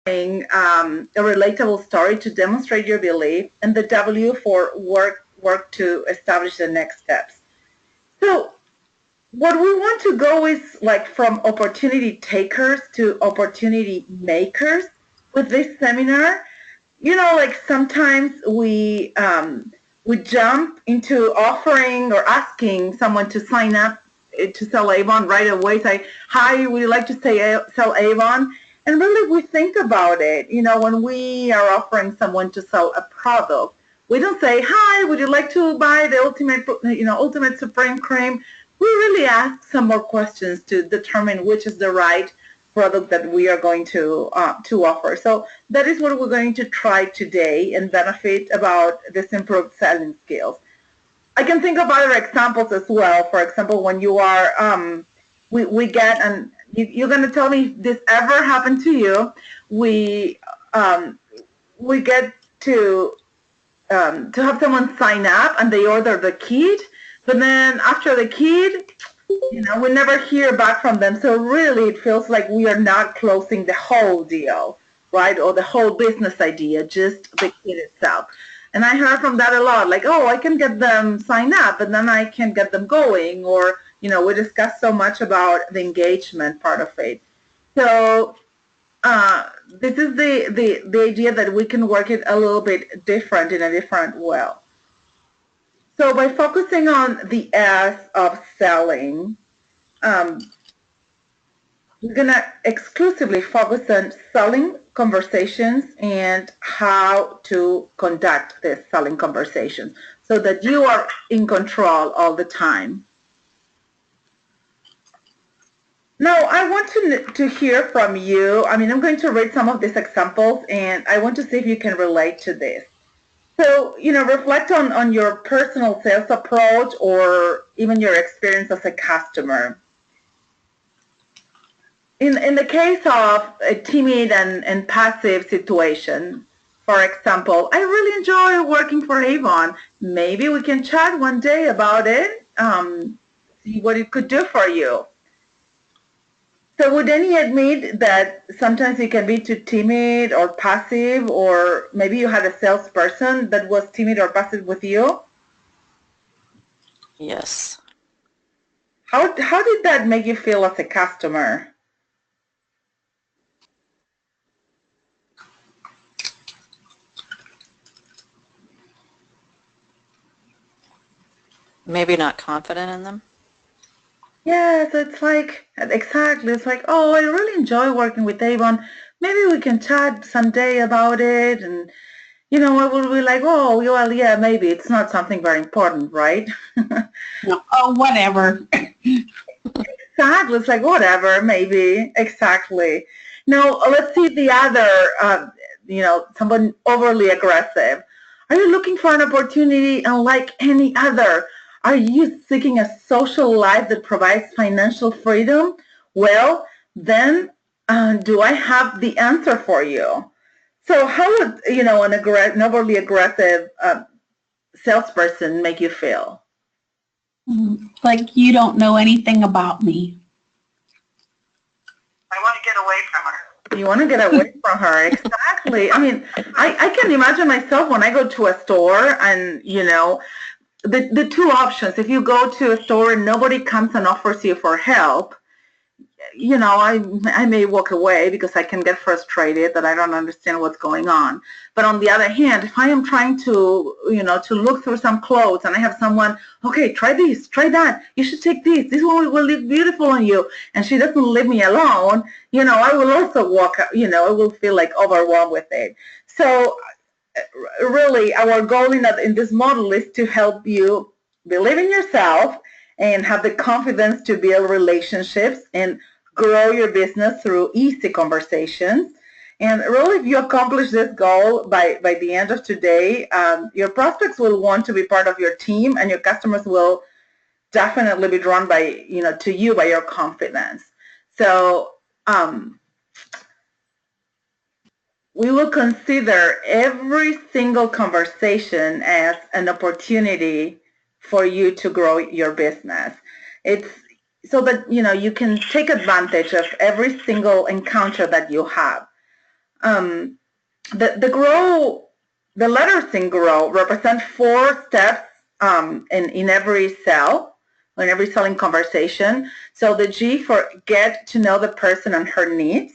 a relatable story to demonstrate your belief, and the W for work to establish the next steps. So what we want to go is like from opportunity takers to opportunity makers with this seminar. Like sometimes we jump into offering or asking someone to sign up to sell Avon right away. Say, hi, would you like to sell Avon? And really, we think about it. When we are offering someone to sell a product, we don't say, hi, would you like to buy the ultimate Supreme cream? We really ask some more questions to determine which is the right product that we are going to offer. So that is what we're going to try today and benefit about this improved selling skills. I can think of other examples as well. For example, when you are, we get, and you're going to tell me if this ever happened to you, we get to have someone sign up and they order the kit, but then after the kit, we never hear back from them. So really, it feels like we are not closing the whole deal, right? Or the whole business idea, just the kit itself. And I heard from that a lot, like, oh, I can get them signed up, but then I can't get them going. Or, we discussed so much about the engagement part of it. So this is the idea that we can work it a little bit different in a different way. So by focusing on the S of selling, we're going to exclusively focus on selling conversations and how to conduct these selling conversations so that you are in control all the time. Now, I want to hear from you. I'm going to read some of these examples, and I want to see if you can relate to this. So, reflect on your personal sales approach or even your experience as a customer. In the case of a timid and passive situation, for example, I really enjoy working for Avon. Maybe we can chat one day about it, see what it could do for you. So would any admit that sometimes you can be too timid or passive, or maybe you had a salesperson that was timid or passive with you? Yes. How did that make you feel as a customer? Maybe not confident in them? Yeah, so it's like, exactly, it's like, oh, I really enjoy working with Avon. Maybe we can chat someday about it. And, I will be like, oh, well, yeah, maybe it's not something very important, right? No, oh, whatever. Exactly, it's like, whatever, maybe, exactly. Now, let's see the other, someone overly aggressive. Are you looking for an opportunity unlike any other? Are you seeking a social life that provides financial freedom? Well, then do I have the answer for you? So how would, an overly aggressive salesperson make you feel? Like you don't know anything about me. I want to get away from her. You want to get away from her, exactly. I can imagine myself when I go to a store and, the two options. If you go to a store and nobody comes and offers you for help, I may walk away because I can get frustrated that I don't understand what's going on. But on the other hand, if I am trying to, to look through some clothes and I have someone, okay, try this, try that, you should take this, this one will look beautiful on you, and she doesn't leave me alone, I will also walk, I will feel like overwhelmed with it. So really, our goal in this model is to help you believe in yourself and have the confidence to build relationships and grow your business through easy conversations. And really, if you accomplish this goal by the end of today, your prospects will want to be part of your team, and your customers will definitely be drawn by, to you by your confidence. So we will consider every single conversation as an opportunity for you to grow your business. It's so that you can take advantage of every single encounter that you have. The grow, the letters in grow represent 4 steps in every cell, in every selling conversation. So the G for get to know the person and her needs.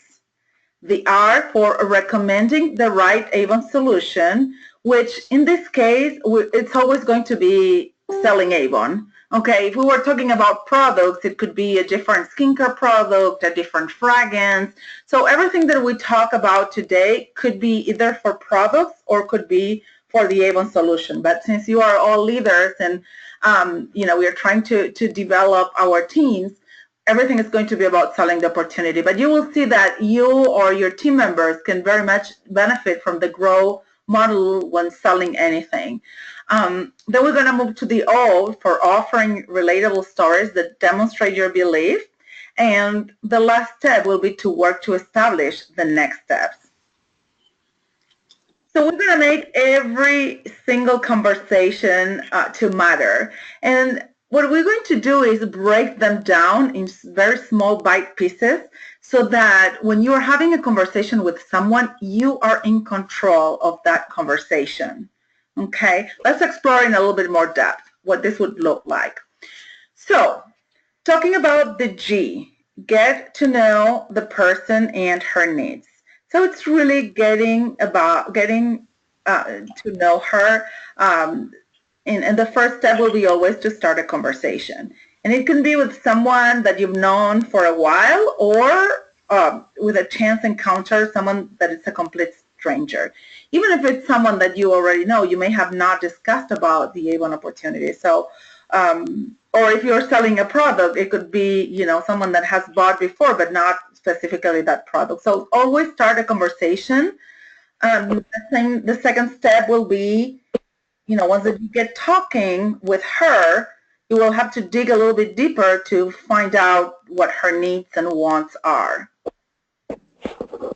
The R for recommending the right Avon solution, which in this case, it's always going to be selling Avon. Okay, if we were talking about products, it could be a different skincare product, a different fragrance. So everything that we talk about today could be either for products or could be for the Avon solution. But since you are all leaders and we are trying to develop our teams, everything is going to be about selling the opportunity. But you will see that you or your team members can very much benefit from the grow model when selling anything. Then we're going to move to the O for offering relatable stories that demonstrate your belief. And the last step will be to work to establish the next steps. So we're going to make every single conversation to matter. And what we're going to do is break them down in very small bite pieces so that when you are having a conversation with someone, you are in control of that conversation. Okay, let's explore in a little bit more depth what this would look like. So talking about the G, get to know the person and her needs. So it's really getting to know her. And the first step will be always to start a conversation. And it can be with someone that you've known for a while or with a chance encounter, someone that is a complete stranger. Even if it's someone that you already know, you may have not discussed about the Avon opportunity. So, or if you're selling a product, it could be, someone that has bought before, but not specifically that product. So always start a conversation. The second step will be, once you get talking with her, you will have to dig a little bit deeper to find out what her needs and wants are.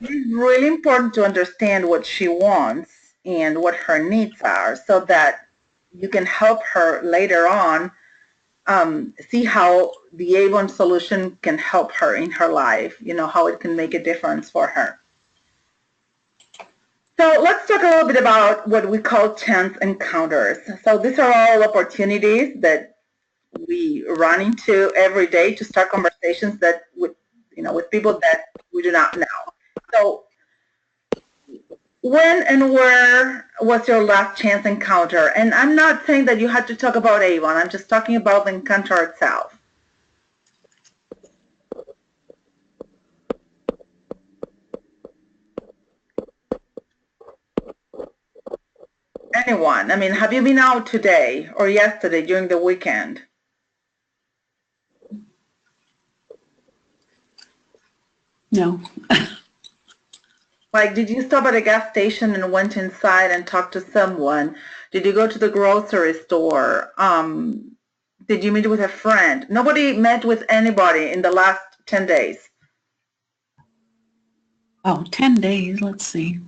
It's really important to understand what she wants and what her needs are so that you can help her later on see how the Avon solution can help her in her life, how it can make a difference for her. So let's talk a little bit about what we call chance encounters. So these are all opportunities that we run into every day to start conversations that with people that we do not know. So when and where was your last chance encounter? And I'm not saying that you had to talk about Avon. I'm just talking about the encounter itself. Anyone? I mean, have you been out today or yesterday during the weekend? No. Like, did you stop at a gas station and went inside and talked to someone? Did you go to the grocery store? Did you meet with a friend? Nobody met with anybody in the last 10 days. Oh, 10 days. Let's see.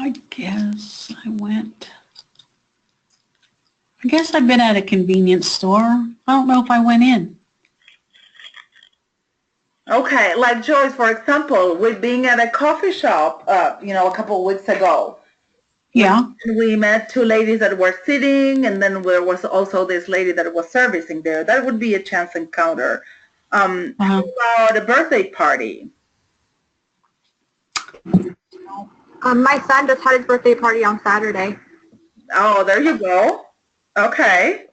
I guess I've been at a convenience store. I don't know if I went in. Okay, like Joyce, for example, with being at a coffee shop, a couple of weeks ago. Yeah. We met 2 ladies that were sitting, and then there was also this lady that was servicing there. That would be a chance encounter. How about a birthday party? My son just had his birthday party on Saturday. Oh, there you go. Okay.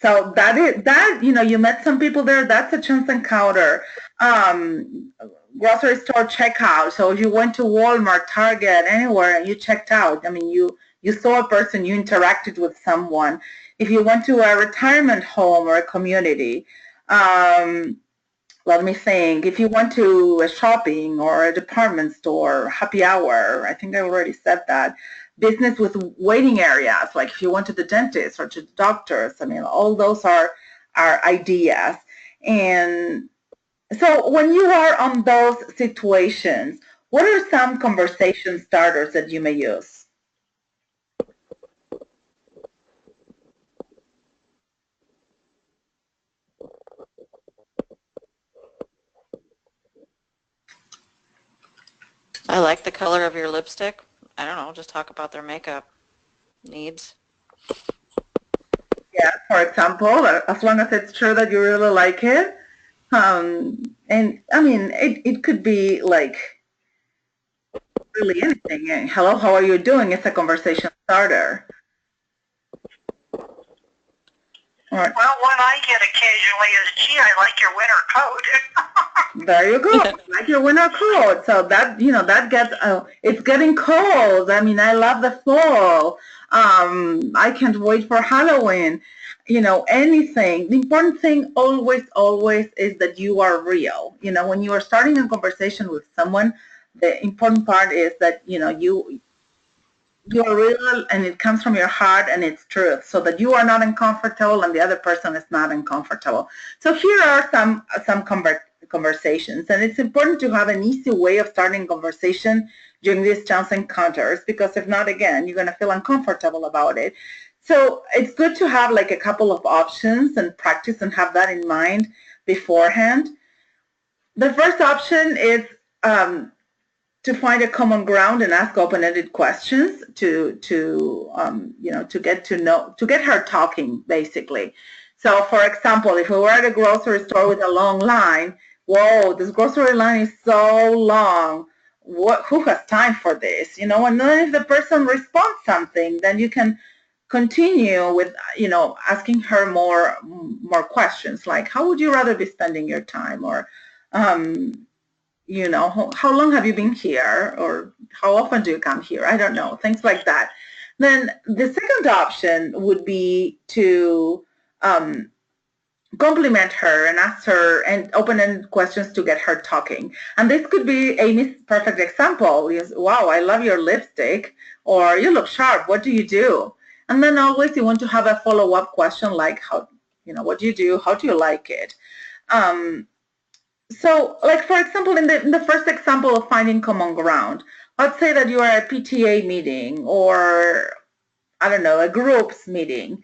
So you met some people there. That's a chance encounter. Grocery store checkout. So if you went to Walmart, Target, anywhere, and you checked out, I mean, you saw a person, you interacted with someone. If you went to a retirement home or a community, let me think. If you went to a shopping or a department store, happy hour, I think I already said that. Business with waiting areas, like if you went to the dentist or to the doctors, I mean, all those are ideas. And so when you are on those situations, what are some conversation starters that you may use? I like the color of your lipstick. I don't know, just talk about their makeup needs. Yeah, for example, as long as it's true that you really like it. And I mean, it could be like really anything. Hello, how are you doing? It's a conversation starter. All right. Well, one I get occasionally is, gee, I like your winter coat. There you go. Like your winter coat. So that, that gets, it's getting cold. I mean, I love the fall. I can't wait for Halloween. Anything. The important thing always is that you are real. When you are starting a conversation with someone, the important part is that, you're real and it comes from your heart and it's truth, so that you are not uncomfortable and the other person is not uncomfortable. So here are some conversations, and it's important to have an easy way of starting conversation during these chance encounters, because if not, again, you're going to feel uncomfortable about it. So it's good to have like a couple of options and practice and have that in mind beforehand. The first option is to find a common ground and ask open-ended questions to get her talking, basically. So, for example, if we were at a grocery store with a long line, whoa, this grocery line is so long. Who has time for this? And then if the person responds something, then you can continue with, asking her more questions, like, how would you rather be spending your time? Or, how long have you been here, or how often do you come here? I don't know, things like that. Then the second option would be to compliment her and ask her and open-ended questions to get her talking. And this could be Amy's perfect example is, wow, I love your lipstick, or you look sharp, what do you do? And then always you want to have a follow-up question like, how, what do you do? How do you like it? So, like, for example, in the first example of finding common ground, let's say that you are at a PTA meeting, or, I don't know, a groups meeting.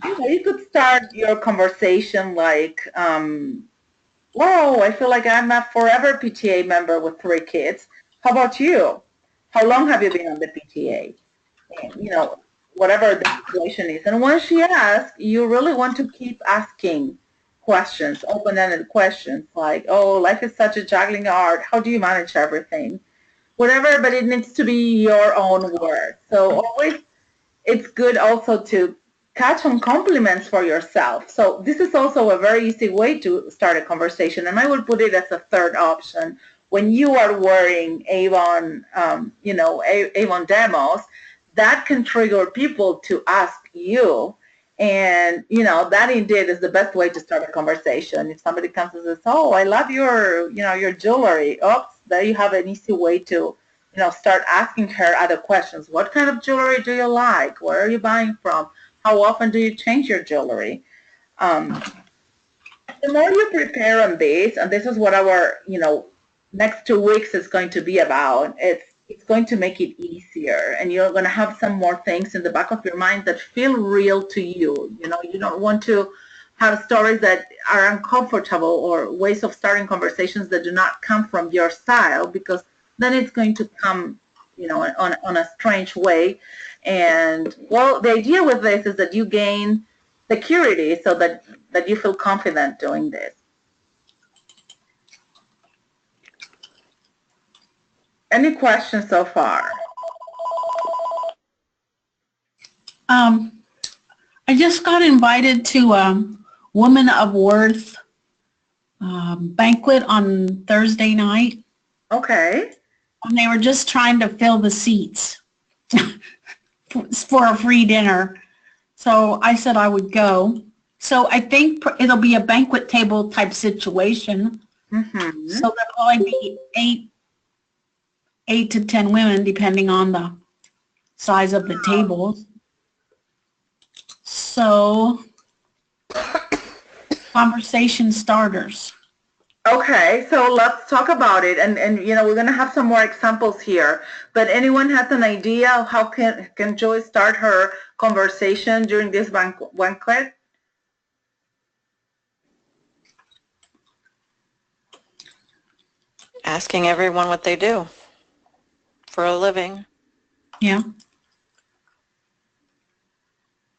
You could start your conversation like, whoa, I feel like I'm a forever PTA member with 3 kids. How about you? How long have you been on the PTA? And, whatever the situation is. And once she asks, you really want to keep asking questions, open-ended questions, like, oh, life is such a juggling art. How do you manage everything? Whatever, but it needs to be your own word. So always, it's good also to catch on compliments for yourself. So this is also a very easy way to start a conversation, and I will put it as a third option. When you are wearing Avon, Avon demos, that can trigger people to ask you. And, that indeed is the best way to start a conversation. If somebody comes and says, oh, I love your jewelry. Oops, there you have an easy way to, start asking her other questions. What kind of jewelry do you like? Where are you buying from? How often do you change your jewelry? The more you prepare on this, and this is what our, next 2 weeks is going to be about, it's going to make it easier, and you're going to have some more things in the back of your mind that feel real to you. You don't want to have stories that are uncomfortable or ways of starting conversations that do not come from your style, because then it's going to come, on a strange way. And, well, the idea with this is that you gain security so that you feel confident doing this. Any questions so far? I just got invited to a Woman of Worth banquet on Thursday night. Okay. And they were just trying to fill the seats for a free dinner. So I said I would go. So I think it'll be a banquet table type situation. Mm-hmm. So there'll probably be 8 to 10 women, depending on the size of the tables. So, conversation starters. Okay, so let's talk about it. And we're going to have some more examples here. But anyone has an idea of how can Joy start her conversation during this banquet? Asking everyone what they do. for a living. Yeah.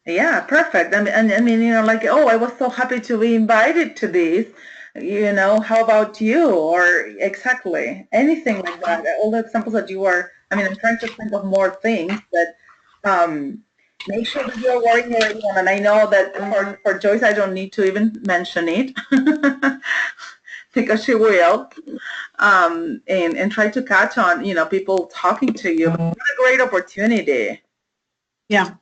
Yeah, perfect. I mean, like, oh, I was so happy to be invited to this. How about you? Or exactly anything like that. All the examples that you are. I mean, I'm trying to think of more things, but make sure that you're working your A1. And I know that for Joyce, I don't need to even mention it because she will. And try to catch on, people talking to you. What a great opportunity. Yeah.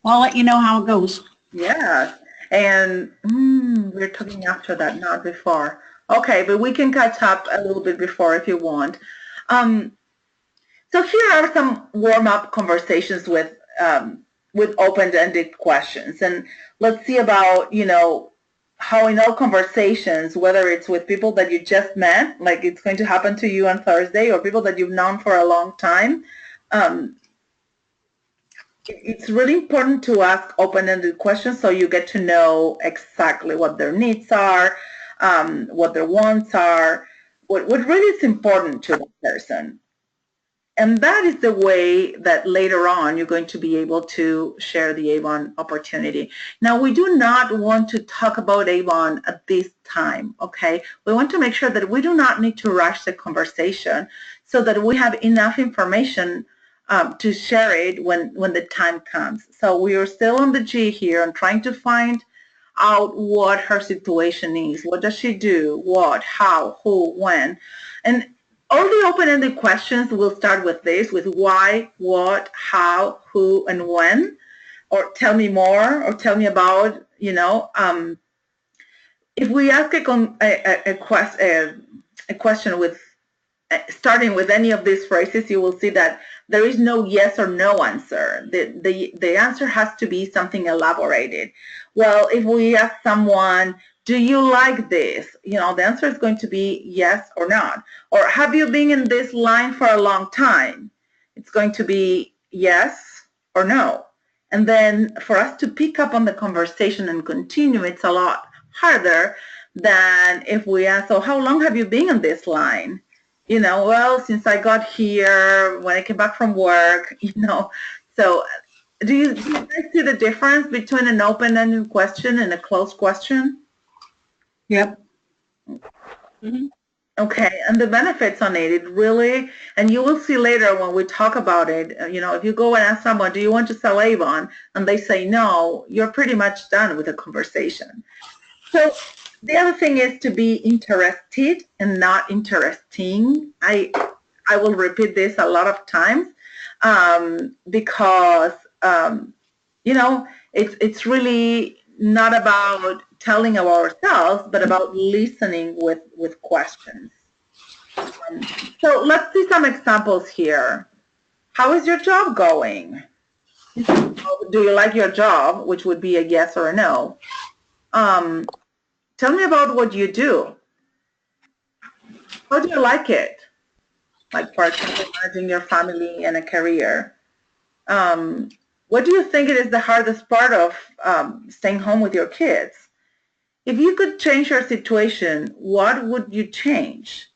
Well, I'll let you know how it goes. Yeah. And we're talking after that, not before. Okay, but we can catch up a little bit before if you want. Um, so here are some warm-up conversations with open-ended questions. And let's see about, how in all conversations, whether it's with people that you just met, like it's going to happen to you on Thursday, or people that you've known for a long time, it's really important to ask open-ended questions so you get to know exactly what their needs are, what their wants are, what really is important to the person. And that is the way that later on you're going to be able to share the Avon opportunity. Now, we do not want to talk about Avon at this time, okay? We want to make sure that we do not need to rush the conversation so that we have enough information to share it when the time comes. So we are still on the G here and trying to find out what her situation is. What does she do? What, how, who, when? And all the open-ended questions will start with this, with why, what, how, who, and when, or tell me more, or tell me about, if we ask a question with starting with any of these phrases, you will see that there is no yes or no answer. The answer has to be something elaborated. Well, if we ask someone, do you like this? The answer is going to be yes or not. Or have you been in this line for a long time? It's going to be yes or no. And then for us to pick up on the conversation and continue, it's a lot harder than if we ask, so how long have you been in this line? Well, since I got here, when I came back from work, So do you guys see the difference between an open-ended question and a closed question? Yep. Mm-hmm. Okay, and the benefits on it really, and you will see later when we talk about it, if you go and ask someone, do you want to sell Avon? And they say no, you're pretty much done with the conversation. So the other thing is to be interested and not interesting. I will repeat this a lot of times because it's really not about telling of ourselves, but about listening with questions. So let's see some examples here. How is your job going? Do you like your job? Which would be a yes or a no. Tell me about what you do. How do you like it? Like, for example, managing your family and a career. What do you think it is the hardest part of staying home with your kids? If you could change your situation, what would you change?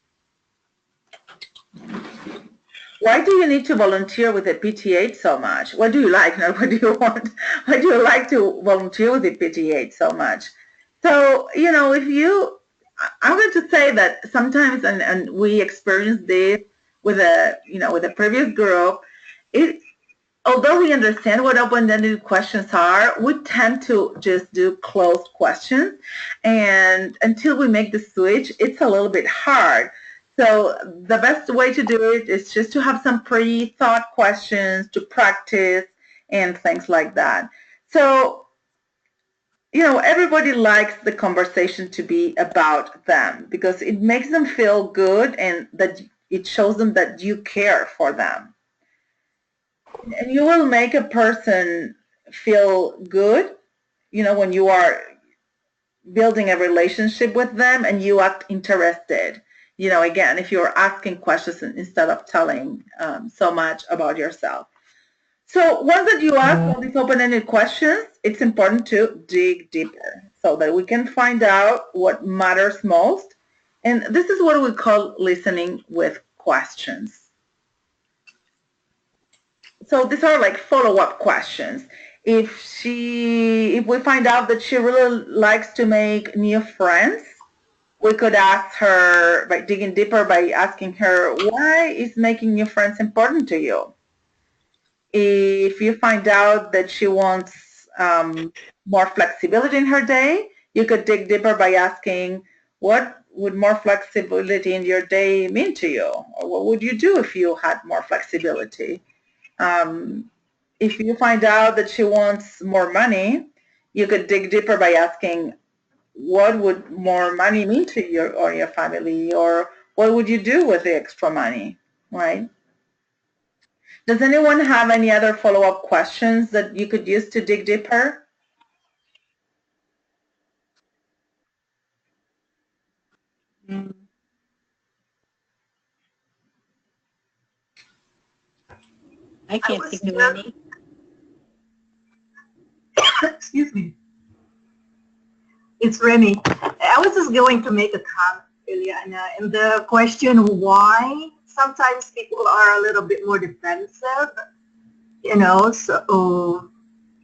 Why do you need to volunteer with the PTA so much? What do you like? Not what do you want? Why do you like to volunteer with the PTA so much? So, I'm going to say that sometimes, and we experience this with a previous group, although we understand what open-ended questions are, we tend to just do closed questions. And until we make the switch, it's a little bit hard. So the best way to do it is just to have some pre-thought questions to practice and things like that. So, everybody likes the conversation to be about them because it makes them feel good and that it shows them that you care for them. And you will make a person feel good, when you are building a relationship with them and you act interested. Again, if you're asking questions instead of telling so much about yourself. So once that you ask all these open-ended questions, it's important to dig deeper so that we can find out what matters most. And this is what we call listening with questions. So these are like follow-up questions. If we find out that she really likes to make new friends, we could ask her by digging deeper by asking her, why is making new friends important to you? If you find out that she wants more flexibility in her day, you could dig deeper by asking, what would more flexibility in your day mean to you? Or what would you do if you had more flexibility? If you find out that she wants more money, you could dig deeper by asking, what would more money mean to you or your family? Or what would you do with the extra money, right? Does anyone have any other follow-up questions that you could use to dig deeper? I can't was think of any. Excuse me. It's Remy. I was just going to make a comment, Eliana, and the question why sometimes people are a little bit more defensive, so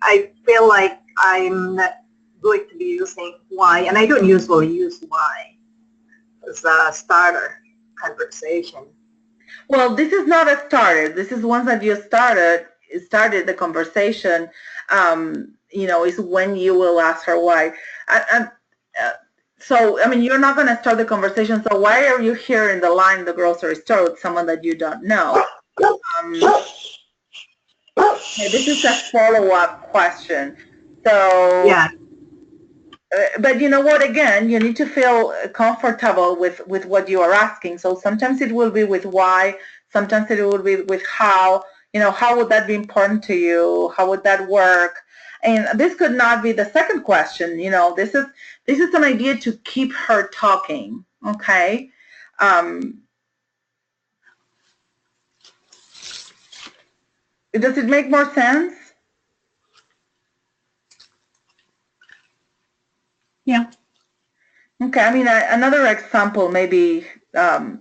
I feel like I'm not going to be using why, and I don't usually use why as a starter conversation. Well, this is not a starter. This is once that you started the conversation, is when you will ask her why. So, I mean, you're not going to start the conversation. So why are you here in the line in the grocery store with someone that you don't know? This is a follow-up question. So, Yeah. But you know what, again, you need to feel comfortable with what you are asking. So sometimes it will be with why, sometimes it will be with how, how would that be important to you? How would that work? And this could not be the second question. This is an idea to keep her talking, okay? Does it make more sense? Yeah. Okay, I mean, another example maybe, how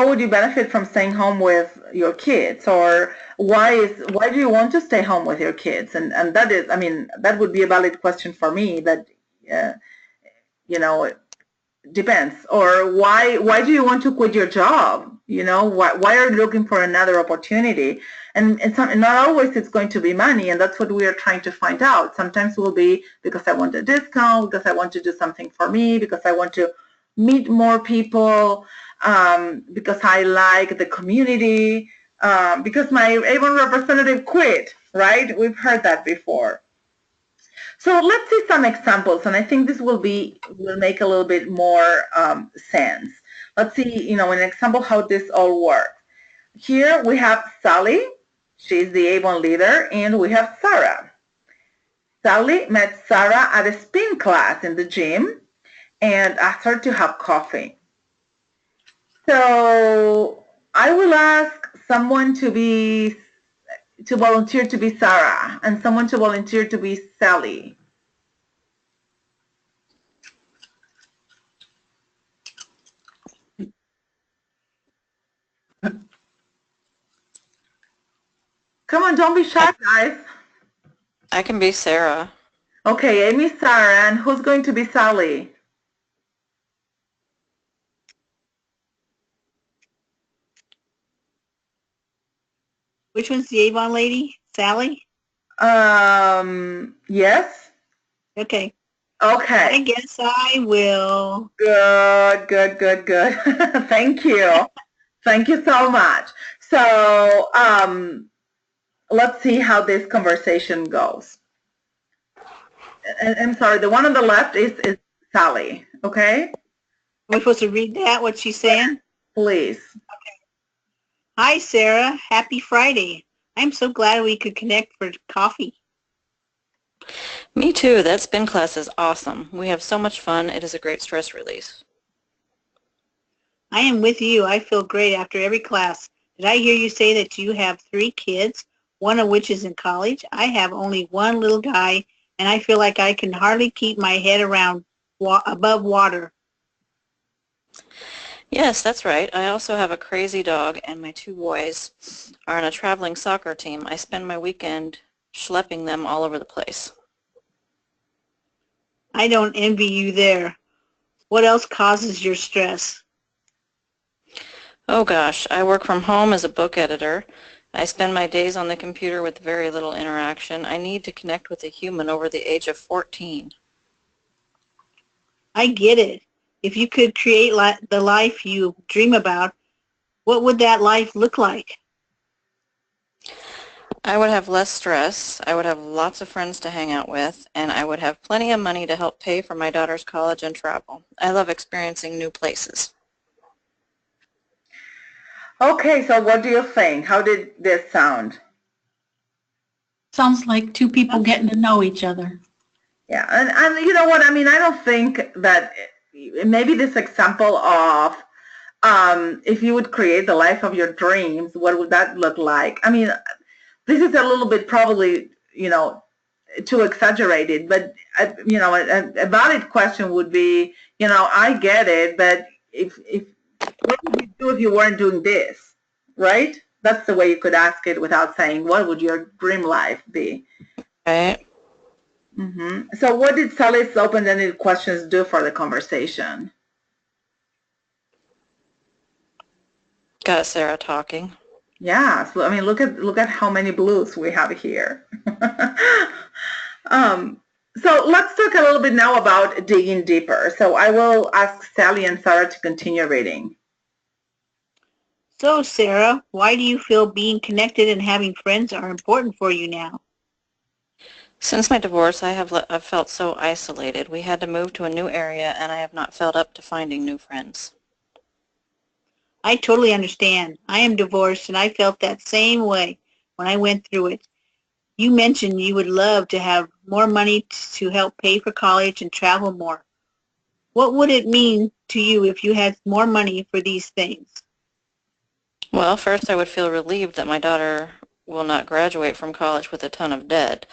would you benefit from staying home with your kids, or why do you want to stay home with your kids? And that is, I mean, that would be a valid question for me. That, it depends. Or why do you want to quit your job? Why are you looking for another opportunity? And not always it's going to be money, and that's what we are trying to find out. Sometimes it will be because I want a discount, because I want to do something for me, because I want to meet more people, because I like the community, because my Avon representative quit, right? We've heard that before. So let's see some examples, and I think this will make a little bit more sense. Let's see, an example how this all works. Here we have Sally. She's the Avon leader, and we have Sarah. Sally met Sarah at a spin class in the gym and asked her to have coffee. So I will ask someone to volunteer to be Sarah and someone to volunteer to be Sally. Come on, don't be shy, guys. I can be Sarah. Okay, Amy's Sarah, and who's going to be Sally? Which one's the Avon lady? Sally? Yes? Okay. Okay. I guess I will. Good. Thank you. Thank you so much. So, let's see how this conversation goes. And I'm sorry, the one on the left is Sally, okay? Am I supposed to read that, what she's saying? Please. Hi, Sarah. Happy Friday. I'm so glad we could connect for coffee. Me too. That spin class is awesome. We have so much fun. It is a great stress release. I am with you. I feel great after every class. Did I hear you say that you have 3 kids, one of which is in college? I have only one little guy, and I feel like I can hardly keep my head above water. Yes, that's right. I also have a crazy dog, and my two boys are on a traveling soccer team. I spend my weekend schlepping them all over the place. I don't envy you there. What else causes your stress? Oh gosh, I work from home as a book editor. I spend my days on the computer with very little interaction. I need to connect with a human over the age of 14. I get it. If you could create the life you dream about, what would that life look like? I would have less stress, I would have lots of friends to hang out with, and I would have plenty of money to help pay for my daughter's college and travel. I love experiencing new places. Okay, so what do you think? How did this sound? Sounds like two people getting to know each other. Yeah, and you know what? I mean, I don't think that maybe this example of if you would create the life of your dreams, what would that look like? I mean, this is a little bit probably, too exaggerated, but, a valid question would be, I get it, but what would you do if you weren't doing this, right? That's the way you could ask it without saying, what would your dream life be? Right? So what did Sally's open-ended questions do for the conversation? Got Sarah talking. Yeah, so I mean, look at how many blues we have here. um, so let's talk a little bit now about digging deeper. So I will ask Sally and Sarah to continue reading. So, Sarah, why do you feel being connected and having friends are important for you now? Since my divorce, I've felt so isolated. We had to move to a new area, and I have not felt up to finding new friends. I totally understand. I am divorced and I felt that same way when I went through it. You mentioned you would love to have more money to help pay for college and travel more. What would it mean to you if you had more money for these things? Well, first I would feel relieved that my daughter will not graduate from college with a ton of debt.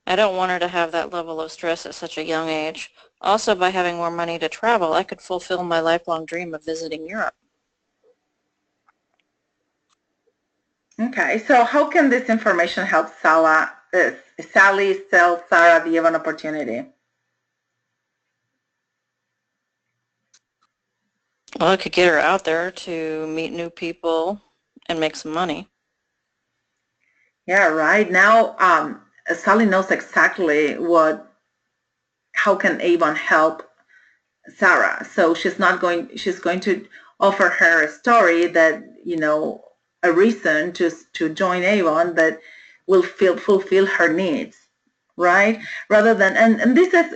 I don't want her to have that level of stress at such a young age. Also, by having more money to travel, I could fulfill my lifelong dream of visiting Europe. Okay, so how can this information help Sally sell Sarah the Avon opportunity? Well, I could get her out there to meet new people and make some money. Yeah, right. Now, Sally knows exactly how can Avon help Sarah. So she's going to offer her a story that, a reason to join Avon that will fulfill her needs, right? Rather than, and this is,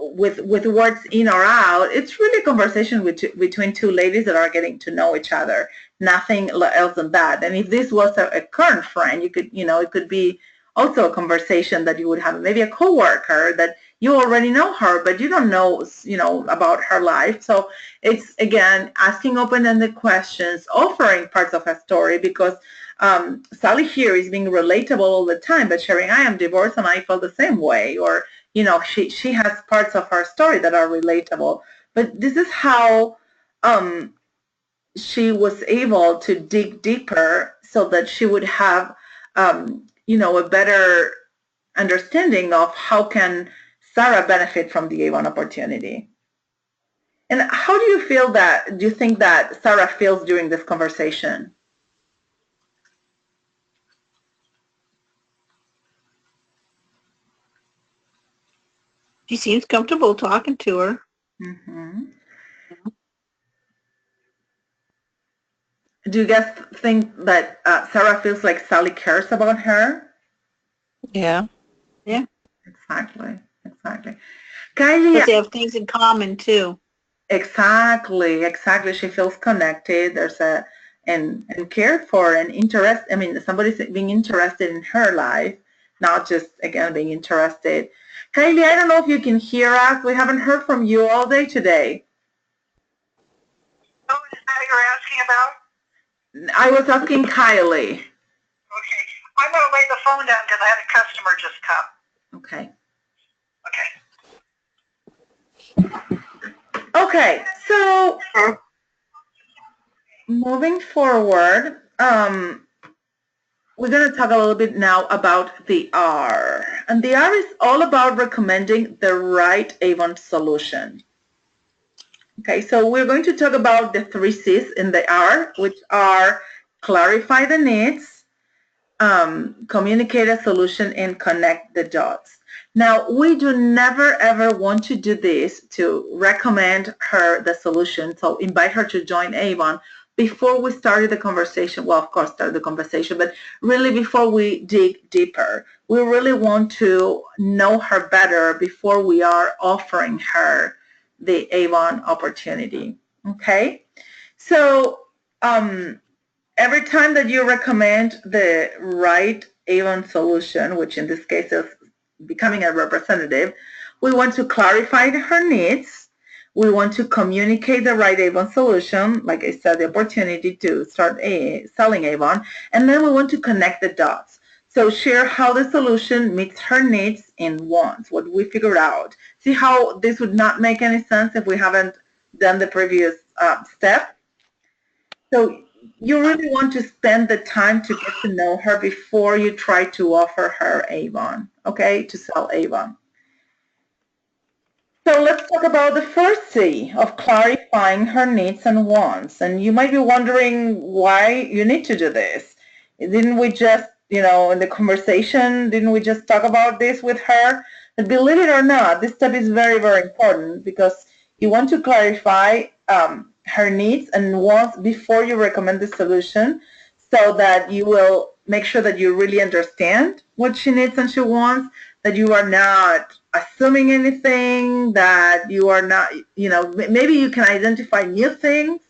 with words in or out, it's really a conversation between two ladies that are getting to know each other. Nothing else than that. And if this was a current friend, you could, it could be also a conversation that you would have, maybe a coworker that you already know her, but you don't know, about her life. So it's, again, asking open-ended questions, offering parts of her story, because Sally here is being relatable all the time, but sharing, I am divorced and I feel the same way, or, she has parts of her story that are relatable. But this is how she was able to dig deeper so that she would have, a better understanding of how can Sarah benefit from the Avon opportunity. And how do you think that Sarah feels during this conversation? She seems comfortable talking to her. Mm-hmm. Do you guys think that Sarah feels like Sally cares about her? Yeah. Yeah. Exactly. Because Kylie, they have things in common too. exactly. She feels connected. There's and cared for and interest. I mean, somebody's being interested in her life, not just, again, being interested. Kylie, I don't know if you can hear us. We haven't heard from you all day today. Oh, is that what you're asking about? I was asking Kylie. Okay. I'm going to lay the phone down because I had a customer just come. Okay. Okay. Okay, so moving forward, we're going to talk a little bit now about the R. And the R is all about recommending the right Avon solution. Okay, so we're going to talk about the 3 C's in the R, which are clarify the needs, communicate a solution, and connect the dots. Now, we do never ever want to do this to recommend her the solution, so invite her to join Avon before we started the conversation. Well, of course, start the conversation, but really before we dig deeper. We really want to know her better before we are offering her the Avon opportunity. Okay? So, every time that you recommend the right Avon solution, which in this case is becoming a representative, we want to clarify her needs. We want to communicate the right Avon solution, like I said, the opportunity to start selling Avon, and then we want to connect the dots. So share how the solution meets her needs and wants, what we figured out. See how this would not make any sense if we haven't done the previous step? So you really want to spend the time to get to know her before you try to offer her Avon, okay, to sell Avon. So let's talk about the first C of clarifying her needs and wants. And you might be wondering why you need to do this. Didn't we just, in the conversation, didn't we just talk about this with her? And believe it or not, this step is very, very important because you want to clarify her needs and wants before you recommend the solution so that you will make sure that you really understand what she needs and she wants, that you are not assuming anything, that you are not, maybe you can identify new things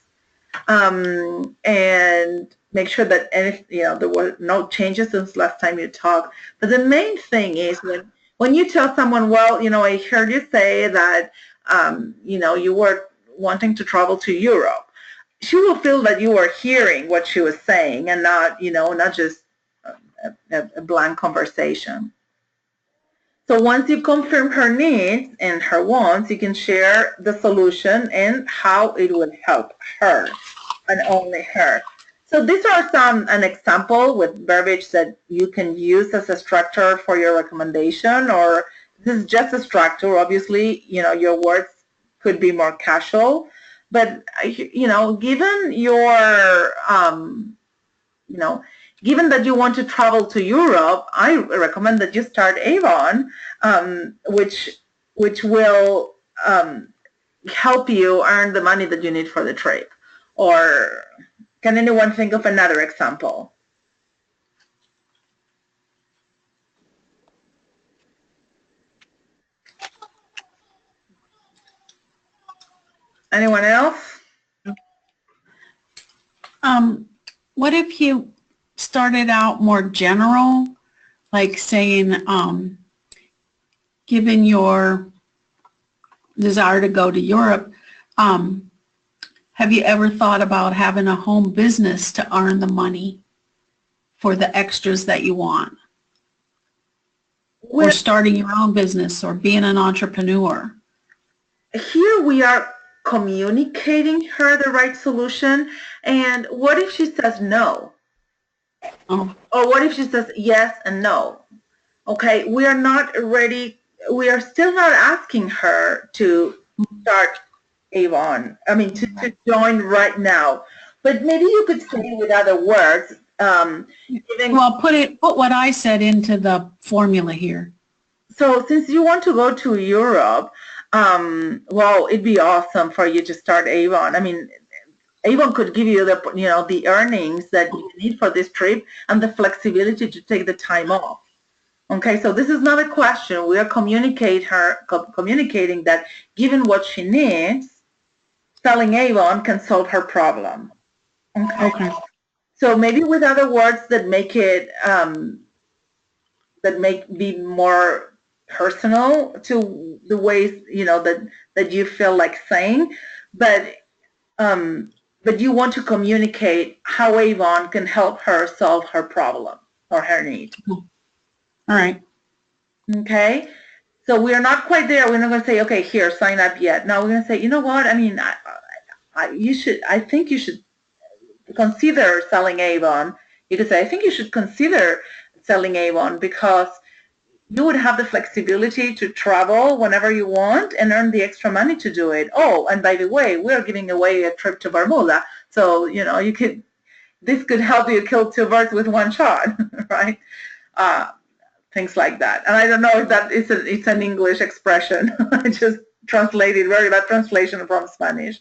and make sure that there were no changes since last time you talked. But the main thing is when you tell someone, well, I heard you say that, you were wanting to travel to Europe, she will feel that you are hearing what she was saying and not, not just a blank conversation. So once you confirm her needs and her wants, you can share the solution and how it will help her and only her. So these are an example with verbiage that you can use as a structure for your recommendation, or this is just a structure. Obviously, your words could be more casual, but given your given that you want to travel to Europe, I recommend that you start Avon, which will help you earn the money that you need for the trip. Or can anyone think of another example? Anyone else? What if you started out more general, like saying, given your desire to go to Europe, have you ever thought about having a home business to earn the money for the extras that you want? Or starting your own business or being an entrepreneur? Here we are communicating her the right solution. And what if she says no? Oh. Or what if she says yes and no? Okay, we are not ready. We are still not asking her to start Avon. I mean, to join right now. But maybe you could say with other words. Well, put what I said into the formula here. So since you want to go to Europe, well, it'd be awesome for you to start Avon. I mean, Avon could give you the earnings that you need for this trip and the flexibility to take the time off. Okay, so this is not a question. We are communicating that given what she needs, selling Avon can solve her problem. Okay. So maybe with other words that make it be more personal to the ways that you feel like saying, but you want to communicate how Avon can help her solve her problem or her need. All right. Okay. So we are not quite there. We're not going to say, okay, here, sign up yet. No, we're going to say, you know what? I mean, I think you should consider selling Avon. You could say, I think you should consider selling Avon because you would have the flexibility to travel whenever you want and earn the extra money to do it. Oh, and by the way, we're giving away a trip to Bermuda. So, this could help you kill two birds with one shot, right? Things like that. And I don't know if that is it's an English expression. I just translated very bad translation from Spanish.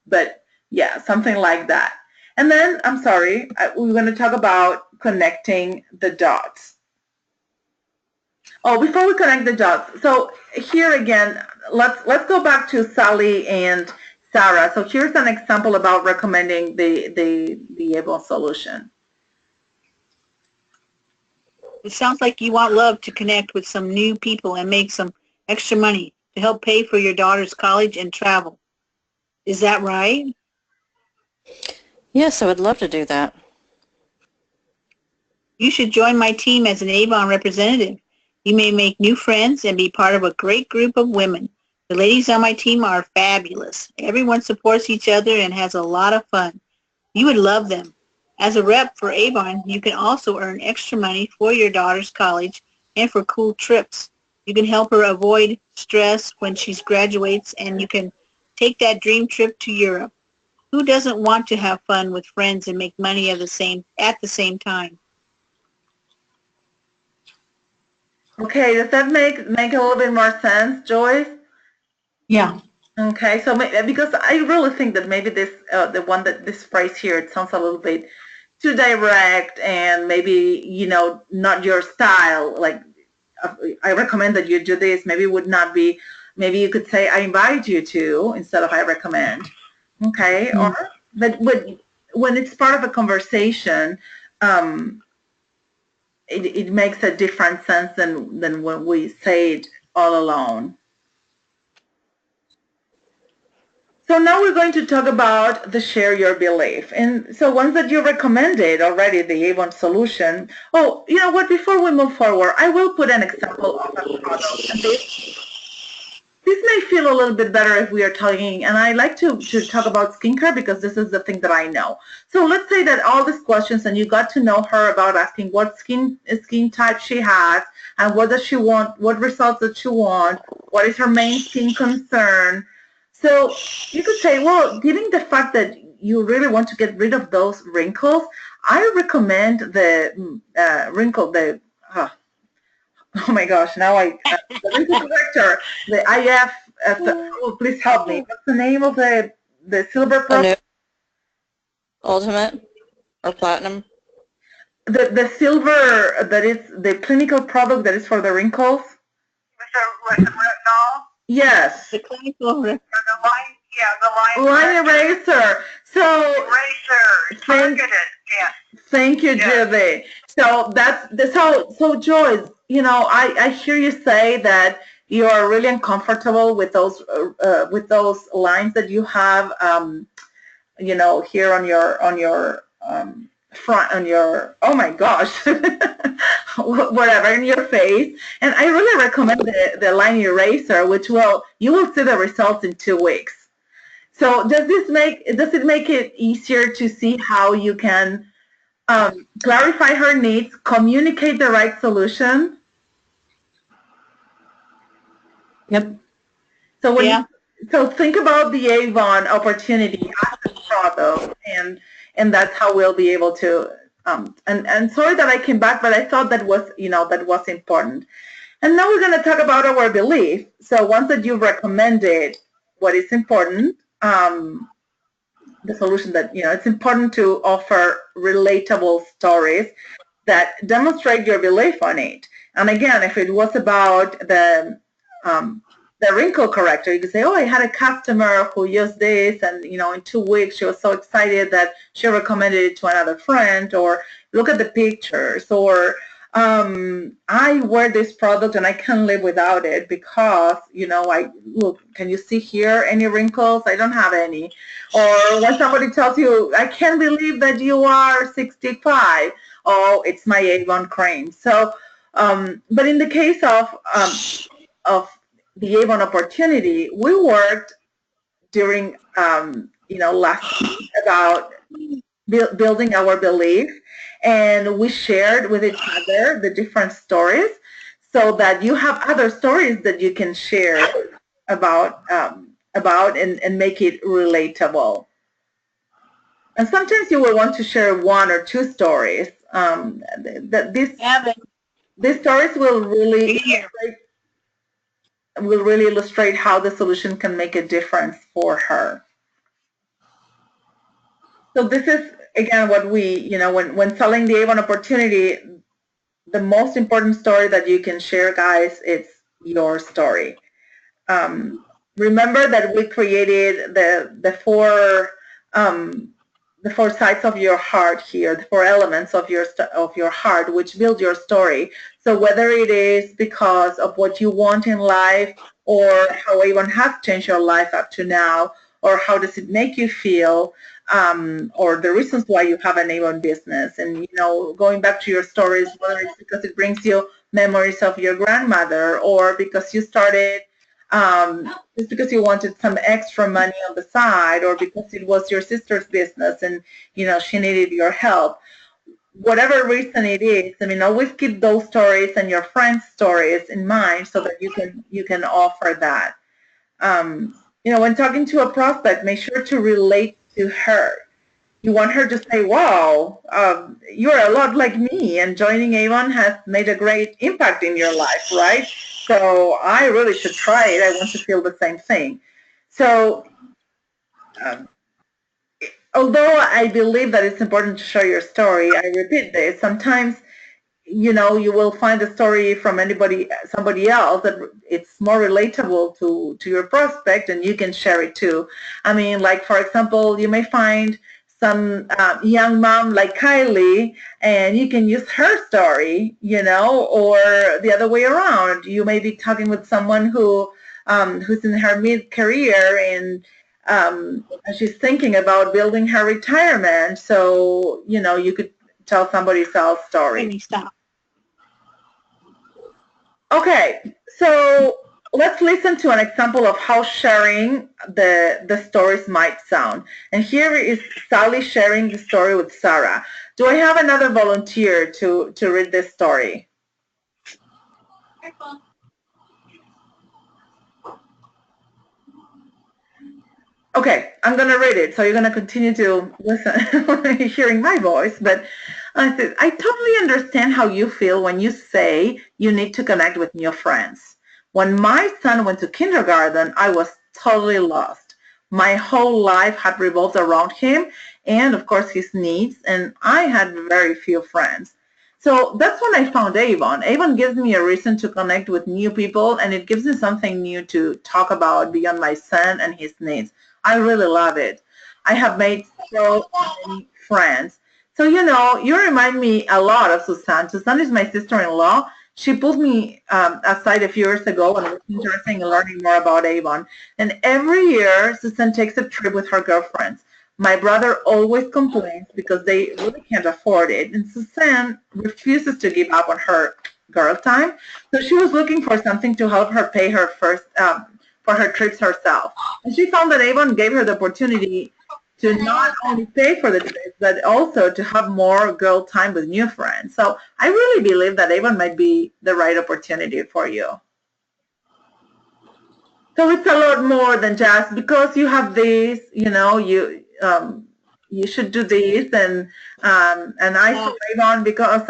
But yeah, something like that. And then, I'm sorry, we're going to talk about connecting the dots. Oh, before we connect the dots, so here again, let's go back to Sally and Sarah. So here's an example about recommending the Avon solution. It sounds like you want love to connect with some new people and make some extra money to help pay for your daughter's college and travel. Is that right? Yes, I would love to do that. You should join my team as an Avon representative. You may make new friends and be part of a great group of women. The ladies on my team are fabulous. Everyone supports each other and has a lot of fun. You would love them. As a rep for Avon, you can also earn extra money for your daughter's college and for cool trips. You can help her avoid stress when she graduates, and you can take that dream trip to Europe. Who doesn't want to have fun with friends and make money at the same time? Okay, does that make a little bit more sense, Joyce? Yeah. Okay, so because I really think that maybe this phrase here, it sounds a little bit too direct and maybe, not your style. Like, I recommend that you do this. Maybe it would not be, maybe you could say, I invite you to, instead of I recommend. Okay, but when it's part of a conversation, it makes a different sense than when we say it all alone. So now we're going to talk about the share your belief. And so once that you recommended already the Avon solution, you know what, before we move forward, I will put an example of a product. And this may feel a little bit better if we are talking, and I like to talk about skincare because this is the thing that I know. So let's say that all these questions and you got to know her about asking what skin type she has and what does she want, what results does she want, what is her main skin concern. So you could say, well, given the fact that you really want to get rid of those wrinkles, I recommend the oh my gosh, now the wrinkle corrector, the IF, please help me. What's the name of the silver product? Ultimate or platinum? The silver that is the clinical product that is for the wrinkles? With the retinol? Yes. The clinical The line eraser. So eraser, targeted, yes. Thank you, Julie. So so Joyce, I hear you say that you are really uncomfortable with those lines that you have, here on your front, on your, oh my gosh, whatever, in your face. And I really recommend the line eraser, which you will see the results in 2 weeks. So does it make it easier to see how you can clarify her needs, communicate the right solution? Yep. So so think about the Avon opportunity as a product, and that's how we'll be able to. And sorry that I came back, but I thought that was important. And now we're going to talk about our belief. So once that you've recommended what is important, the solution that, it's important to offer relatable stories that demonstrate your belief on it. And again, if it was about the wrinkle corrector, you could say, I had a customer who used this, and in 2 weeks she was so excited that she recommended it to another friend, or look at the pictures, or I wear this product and I can't live without it because, look, can you see here any wrinkles? I don't have any. Or when somebody tells you, I can't believe that you are 65. Oh, it's my Avon cream. So, but in the case of of the Avon opportunity, we worked during, last week about building our belief, and we shared with each other the different stories so that you have other stories that you can share about and make it relatable. And sometimes you will want to share one or two stories. These stories will really illustrate how the solution can make a difference for her. So this is, again, what when selling the Avon opportunity, the most important story that you can share, guys, it's your story. Remember that we created the four sides of your heart here, the four elements of your heart, which build your story. So whether it is because of what you want in life, or how Avon has changed your life up to now, or how does it make you feel, or the reasons why you have an Avon business, and going back to your stories, whether it's because it brings you memories of your grandmother, or because you started just because you wanted some extra money on the side, or because it was your sister's business and she needed your help. Whatever reason it is, always keep those stories and your friends' stories in mind so that you can offer that. When talking to a prospect, make sure to relate to her. You want her to say, wow, you're a lot like me, and joining Avon has made a great impact in your life, right? So I really should try it. I want to feel the same thing. So although I believe that it's important to share your story, I repeat this, sometimes you will find a story from somebody else that it's more relatable to your prospect, and you can share it too. Like, for example, you may find some young mom like Kylie, and you can use her story, or the other way around. You may be talking with someone who's in her mid-career, and she's thinking about building her retirement. So, you could tell somebody else's story. Stop. Okay, so let's listen to an example of how sharing the stories might sound. And here is Sally sharing the story with Sarah. Do I have another volunteer to read this story? Okay, I'm going to read it, so you're going to continue to listen, hearing my voice. But I said, I totally understand how you feel when you say you need to connect with new friends. When my son went to kindergarten, I was totally lost. My whole life had revolved around him and, of course, his needs, and I had very few friends. So that's when I found Avon. Avon gives me a reason to connect with new people, and it gives me something new to talk about beyond my son and his needs. I really love it. I have made so many friends. So, you remind me a lot of Suzanne. Suzanne is my sister-in-law. She pulled me aside a few years ago and was interested in learning more about Avon. And every year, Suzanne takes a trip with her girlfriends. My brother always complains because they really can't afford it. And Suzanne refuses to give up on her girl time. So she was looking for something to help her pay her for her trips herself. And she found that Avon gave her the opportunity to not only pay for the trips, but also to have more girl time with new friends. So I really believe that Avon might be the right opportunity for you. So it's a lot more than just because you have this, you should do this, and I saw Avon because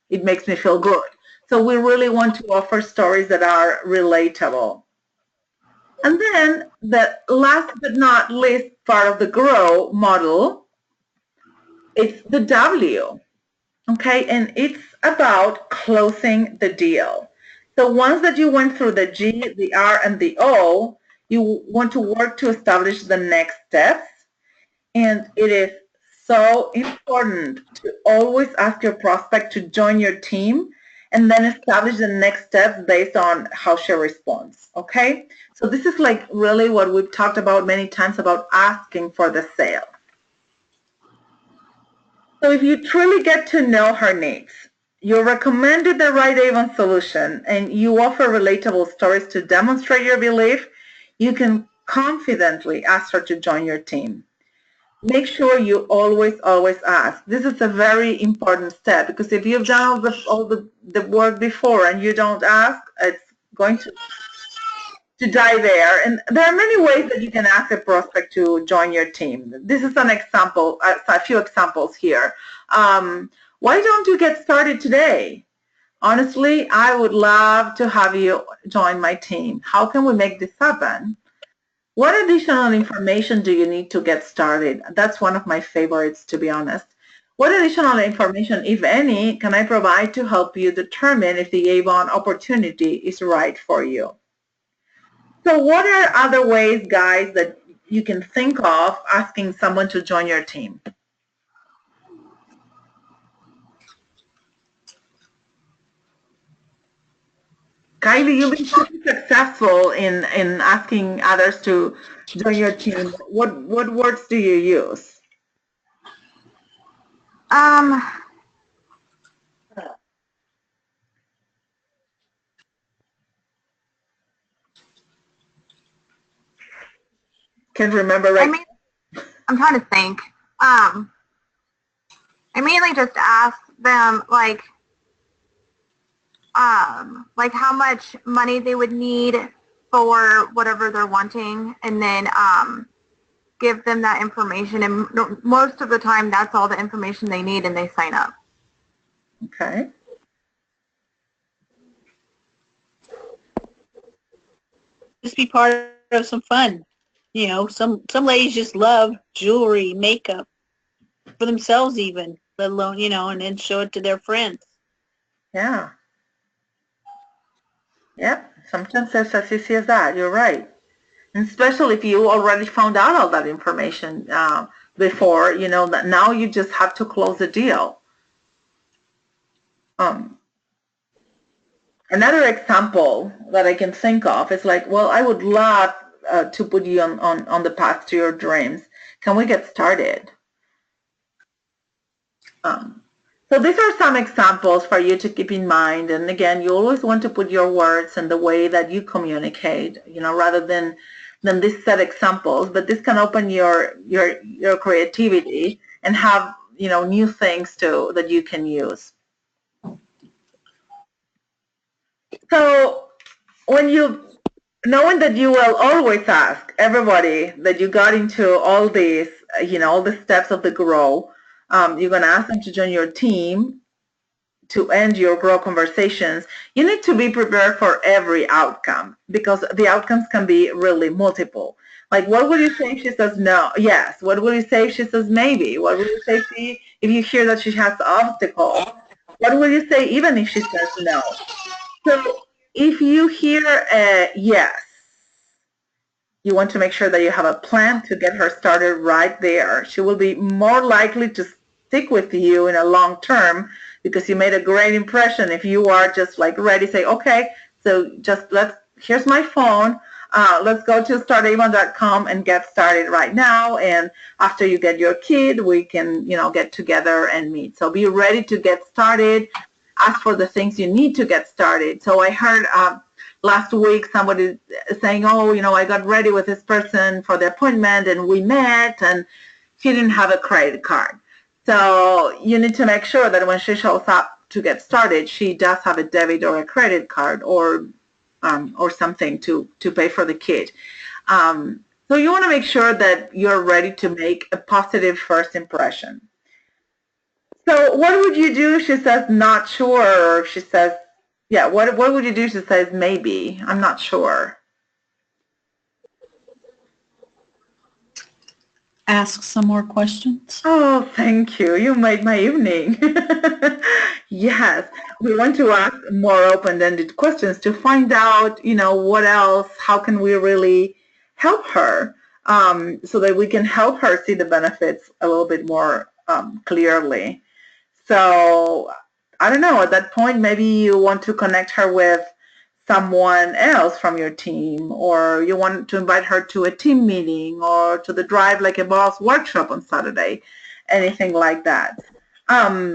it makes me feel good. So we really want to offer stories that are relatable. And then the last but not least part of the GROW model, it's the W, okay? And it's about closing the deal. So once that you went through the G, the R, and the O, you want to work to establish the next steps. And it is so important to always ask your prospect to join your team and then establish the next steps based on how she responds, okay? So this is like really what we've talked about many times about asking for the sale. So if you truly get to know her needs, you recommended the right Avon solution, and you offer relatable stories to demonstrate your belief, you can confidently ask her to join your team. Make sure you always ask. This is a very important step, because if you've done all the work before and you don't ask, it's going to die there. And there are many ways that you can ask a prospect to join your team. This is an example, a few examples here. Why don't you get started today? Honestly, I would love to have you join my team. How can we make this happen? What additional information do you need to get started? That's one of my favorites, to be honest. What additional information, if any, can I provide to help you determine if the Avon opportunity is right for you? So what are other ways, guys, that you can think of asking someone to join your team? Kylie, you've been pretty successful in asking others to join your team. What words do you use? Um, Can't remember I right. mean, I'm trying to think. I mainly just ask them like how much money they would need for whatever they're wanting, and then give them that information. And most of the time, that's all the information they need, and they sign up. Okay. Just be part of some fun. You know, some ladies just love jewelry, makeup for themselves even, let alone, you know, and then show it to their friends. Yeah. Yep. Sometimes it's as easy as that. You're right. And especially if you already found out all that information before, you know, that now you just have to close the deal. Um, Another example that I can think of is like, well, I would love to put you on the path to your dreams. Can we get started? Um, so these are some examples for you to keep in mind. And again, you always want to put your words and the way that you communicate, you know, rather than these set examples. But this can open your creativity and have, you know, new things that you can use. So when you knowing that you will always ask everybody that you got into all these, you know, all the steps of the grow, you're going to ask them to join your team to end your grow conversations. You need to be prepared for every outcome, because the outcomes can be really multiple. Like, what will you say if she says no? Yes. What will you say if she says maybe? What will you say if you hear that she has obstacles? What will you say even if she says no? So if you hear a yes, you want to make sure that you have a plan to get her started right there. She will be more likely to stick with you in a long term because you made a great impression. If you are just like ready, say, okay, so just here's my phone. Let's go to startavon.com and get started right now. And after you get your kid, we can, you know, get together and meet. So be ready to get started. Ask for the things you need to get started. So I heard last week somebody saying, oh, you know, I got ready with this person for the appointment and we met and she didn't have a credit card. So you need to make sure that when she shows up to get started, she does have a debit or a credit card or something to pay for the kid. So you want to make sure that you're ready to make a positive first impression. So what would you do if she says not sure, or if she says, yeah, what would you do if she says maybe, I'm not sure? Ask some more questions. Oh, thank you. You made my evening. Yes, we want to ask more open-ended questions to find out, you know, what else, how can we really help her so that we can help her see the benefits a little bit more clearly. So I don't know, at that point, maybe you want to connect her with someone else from your team, or you want to invite her to a team meeting or to the Drive Like a Boss workshop on Saturday, anything like that. Now,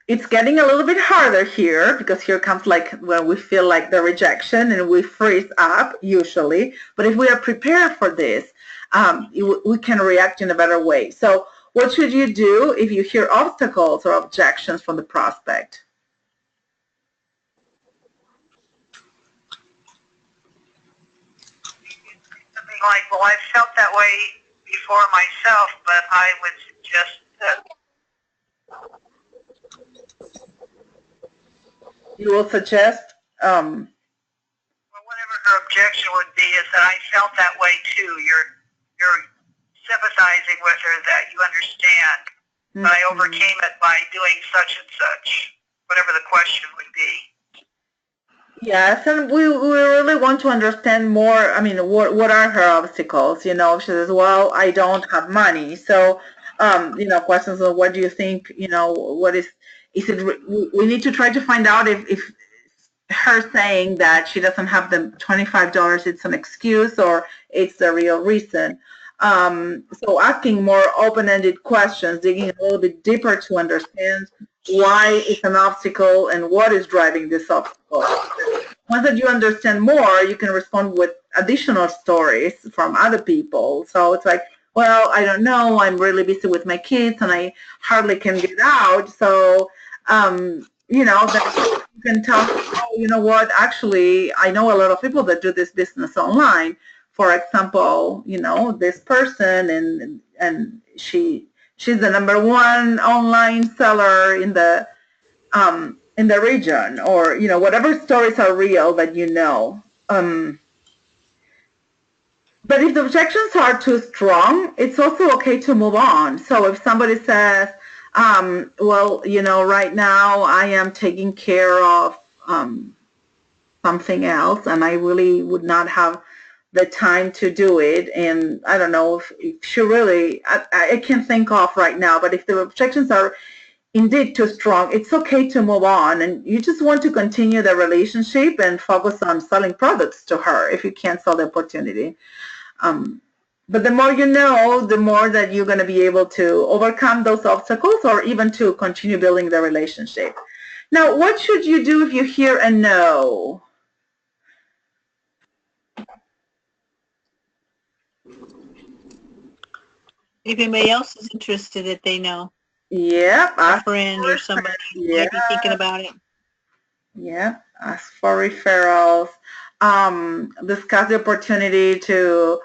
it's getting a little bit harder here because here comes like when we feel like the rejection and we freeze up usually. But if we are prepared for this, we can react in a better way. So what should you do if you hear obstacles or objections from the prospect? Something like, well, I've felt that way before myself, but I would suggest that. You will suggest, Well, whatever her objection would be is that I felt that way too. You're sympathizing with her, that you understand, but I overcame it by doing such and such, whatever the question would be. yes, and we really want to understand more. I mean, what are her obstacles? You know, she says, well, I don't have money. So, you know, questions of what do you think, you know, what is it, we need to try to find out if her saying that she doesn't have the $25, it's an excuse or it's the real reason. So asking more open-ended questions, digging a little bit deeper to understand why it's an obstacle and what is driving this obstacle. Once that you understand more, you can respond with additional stories from other people. So it's like, well, I don't know, I'm really busy with my kids and I hardly can get out. So, you know, that you can tell, oh, you know what, actually, I know a lot of people that do this business online. For example, you know, this person and she's the #1 online seller in the region, or you know, whatever stories are real that you know. But if the objections are too strong, it's also okay to move on. So if somebody says, well, you know, right now I am taking care of something else and I really would not have the time to do it, and I don't know if she really, I can't think of right now, but if the objections are indeed too strong, it's okay to move on, and you just want to continue the relationship and focus on selling products to her if you can't sell the opportunity. But the more you know, the more that you're going to be able to overcome those obstacles or even to continue building the relationship. Now, what should you do if you hear a no? If anybody else is interested that they know, Yep. a friend or somebody Yeah. might be thinking about it. Yep. Ask for referrals. Discuss the opportunity to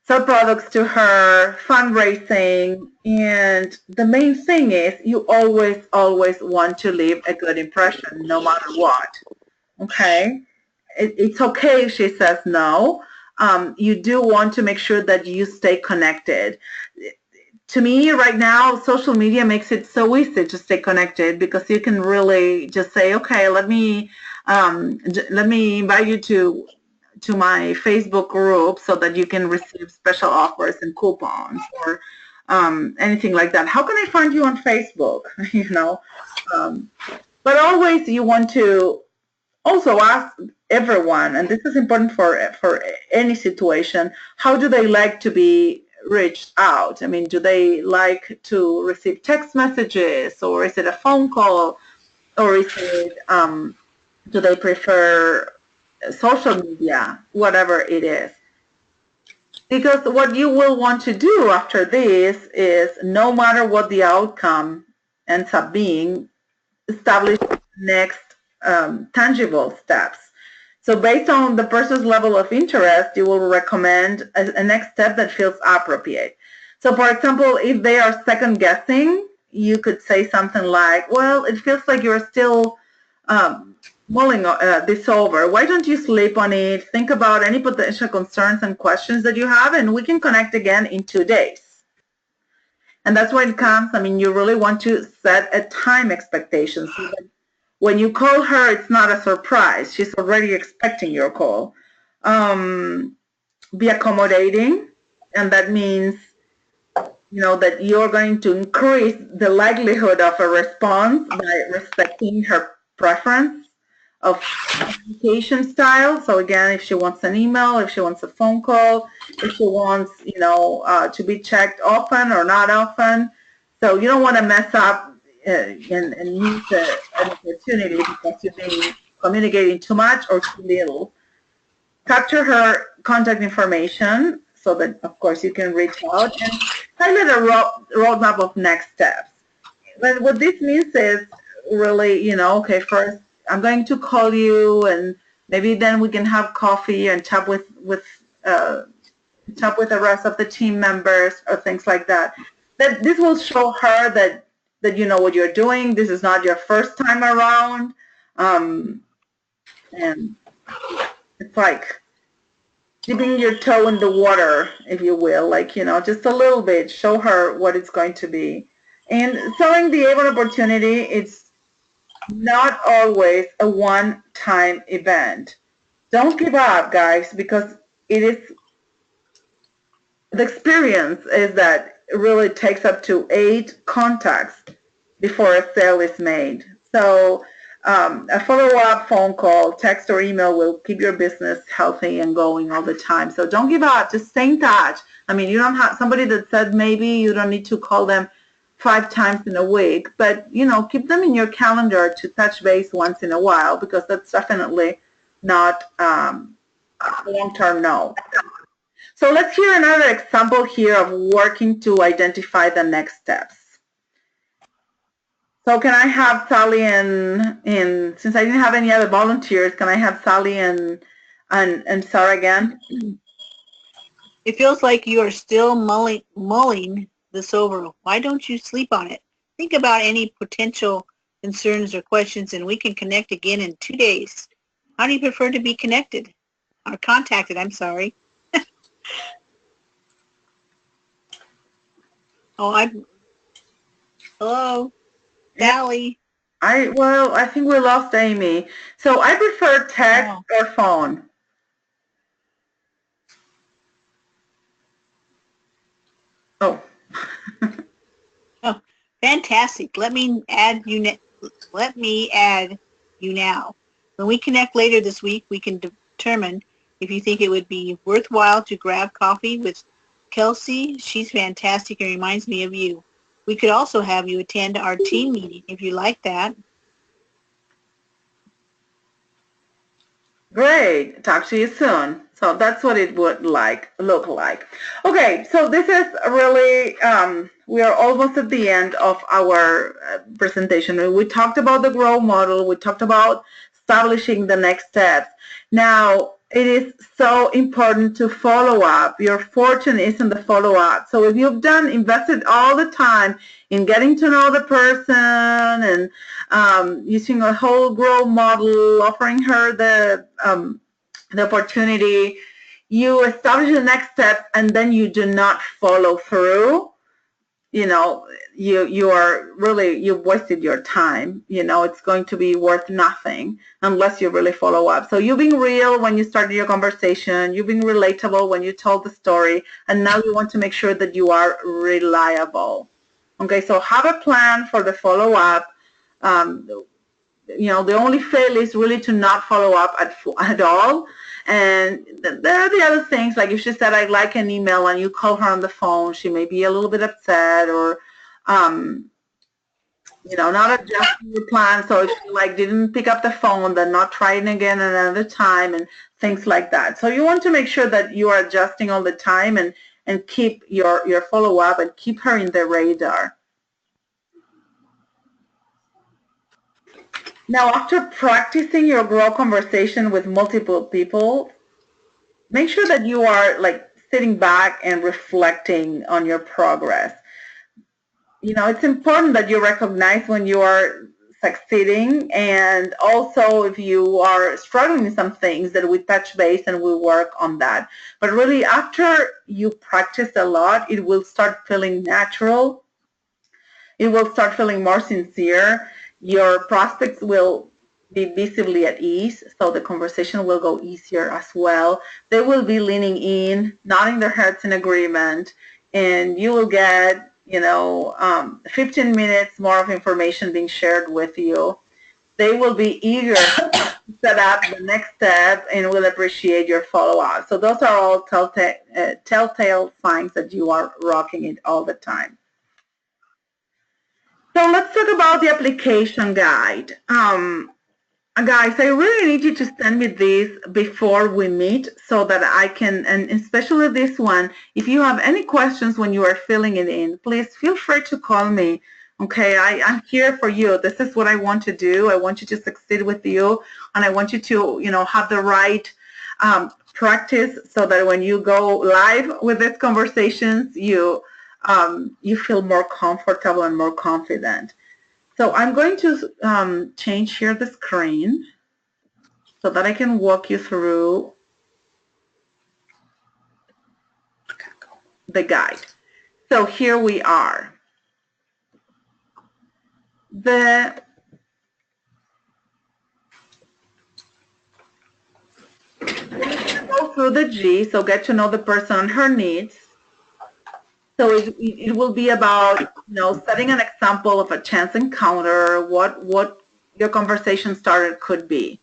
sell products to her, fundraising, and the main thing is you always, always want to leave a good impression no matter what. Okay? It's okay if she says no. You do want to make sure that you stay connected. To me, right now, social media makes it so easy to stay connected because you can really just say, okay, let me invite you to my Facebook group so that you can receive special offers and coupons or anything like that. How can I find you on Facebook? You know, but always you want to also ask everyone, and this is important for any situation, how do they like to be reached out? I mean, do they like to receive text messages, or is it a phone call, or is it do they prefer social media, whatever it is? Because what you will want to do after this is, no matter what the outcome ends up being, establish next tangible steps. So based on the person's level of interest, you will recommend a next step that feels appropriate. So for example, if they are second guessing, you could say something like, well, it feels like you're still mulling this over. Why don't you sleep on it? Think about any potential concerns and questions that you have, and we can connect again in 2 days. And that's when it comes, I mean, you really want to set a time expectation so that when you call her, it's not a surprise. She's already expecting your call. Be accommodating, and that means, you know, that you're going to increase the likelihood of a response by respecting her preference of communication style. So again, if she wants an email, if she wants a phone call, if she wants, you know, to be checked often or not often. So you don't want to mess up and miss an opportunity because you've been communicating too much or too little. Capture her contact information so that, of course, you can reach out and highlight a roadmap of next steps. But what this means is really, okay, first I'm going to call you, and maybe then we can have coffee and chat with the rest of the team members or things like that. That this will show her that you know what you're doing. This is not your first time around, and it's like dipping your toe in the water, if you will, like, just a little bit. Show her what it's going to be. And selling the Avon opportunity, it's not always a one-time event. Don't give up, guys, because it is the experience is that it really takes up to 8 contacts before a sale is made. So a follow-up phone call, text, or email will keep your business healthy and going all the time. So don't give up. Just stay in touch. I mean, you don't have somebody that said maybe you don't need to call them 5 times in a week, but, keep them in your calendar to touch base once in a while, because that's definitely not a long-term no. So let's hear another example here of working to identify the next steps. So can I have Sally and since I didn't have any other volunteers, can I have Sally and Sarah again? It feels like you are still mulling this over. Why don't you sleep on it? Think about any potential concerns or questions, and we can connect again in 2 days. How do you prefer to be connected? Or contacted, I'm sorry. Hello, Sally. I think we lost Amy. So I prefer text or phone. Oh. Oh, fantastic. Let me add you now. When we connect later this week, we can determine if you think it would be worthwhile to grab coffee with Kelsey. She's fantastic and reminds me of you. We could also have you attend our team meeting if you like that. Great. Talk to you soon. So that's what it would look like. Okay, so this is really, we are almost at the end of our presentation. We talked about the GROW model. We talked about establishing the next steps. Now, it is so important to follow up. Your fortune is in the follow-up. So if you've invested all the time in getting to know the person and using a whole GROW model, offering her the opportunity, you establish the next step, and then you do not follow through, you've wasted your time. It's going to be worth nothing unless you really follow up. So you're being real when you started your conversation, you're being relatable when you told the story, and now you want to make sure that you are reliable. Okay, so have a plan for the follow-up. The only fail is really to not follow up at all. And there are the other things, like if she said, I'd like an email, and you call her on the phone, she may be a little bit upset, or, not adjusting the plan. So if she didn't pick up the phone, then not trying again another time, and things like that. So you want to make sure that you are adjusting all the time and keep your follow-up and keep her in the radar. Now, after practicing your GROW conversation with multiple people, make sure that you are sitting back and reflecting on your progress. It's important that you recognize when you are succeeding, and also if you are struggling with some things, that we touch base and we work on that. But really, after you practice a lot, it will start feeling natural. It will start feeling more sincere. Your prospects will be visibly at ease, so the conversation will go easier as well. They will be leaning in, nodding their heads in agreement, and you will get, 15 minutes more of information being shared with you. They will be eager to set up the next step and will appreciate your follow-up. So those are all telltale signs that you are rocking it all the time. So let's talk about the application guide. Guys, I really need you to send me this before we meet so that I can, and especially this one, if you have any questions when you are filling it in, please feel free to call me. Okay, I'm here for you. This is what I want to do. I want you to succeed with you, and I want you to, have the right practice so that when you go live with these conversations, you feel more comfortable and more confident. So I'm going to change here the screen so that I can walk you through the guide. So here we are. Go through the G, so get to know the person and her needs. So it will be about, setting an example of a chance encounter, what your conversation starter could be.